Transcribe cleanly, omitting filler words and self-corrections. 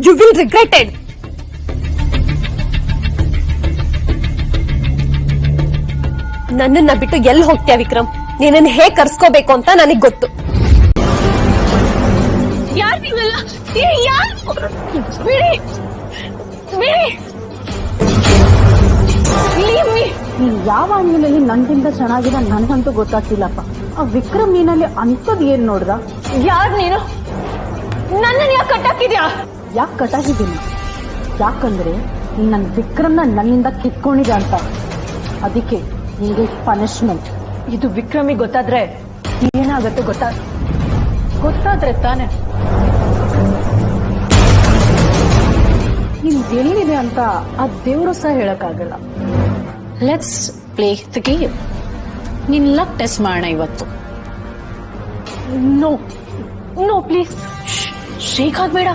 You will regretted. ನನ್ನನ್ನ ಬಿಟ್ಟು ಎಲ್ಲಿ ಹೋಗ್ತೀಯ ವಿಕ್ರಮ್? ನೀನನ್ನ ಹೇಗ್ ಕರ್ಸ್ಕೋಬೇಕು ಅಂತ ನನಗ್ ಗೊತ್ತು. ಯಾರು ನೀವೆಲ್ಲ? ಬಿಡಿ ಬಿಡಿ. ನೀನ್ ಯಾವ ಆಂಗ್ಲಲ್ಲಿ ನನ್ಗಿಂತ ಚೆನ್ನಾಗಿರೋ ನನ್ಗಂತೂ ಗೊತ್ತಾಗ್ತಿಲ್ಲಪ್ಪ. ಆ ವಿಕ್ರಮ್ ನೀನಲ್ಲಿ ಅಂತದ್ ಏನ್ ನೋಡ್ದ? ಯಾರ್ ನೀನು? ನನ್ನನ್ನ ಯಾಕೆ ಕಟ್ಟಾಕಿದ್ಯಾ? ಯಾಕೆ ಕಟ್ಟಾಕಿದ್ದೀನಿ? ಯಾಕಂದ್ರೆ ನನ್ ವಿಕ್ರಮ್ನ ನನ್ನಿಂದ ಕಿತ್ಕೊಂಡಿದೆ ಅಂತ. ಅದಕ್ಕೆ ನಿಂಗೆ ಪನಿಷ್ಮೆಂಟ್. ಇದು ವಿಕ್ರಮಿಗೆ ಗೊತ್ತಾದ್ರೆ ಏನಾಗತ್ತೆ ಗೊತ್ತಾದ್ರೆ ತಾನೆ. ನಿನ್ ಎಲ್ಲಿದೆ ಅಂತ ಆ ದೇವ್ರು ಸಹ ಹೇಳಕ್ಕಾಗಲ್ಲ. Let's play the game. ನಿನ್ ಲಕ್ ಟೆಸ್ಟ್ ಮಾಡೋಣ ಇವತ್ತು. No no please. ಶೇಕ್ ಆಗ್ಬೇಡ.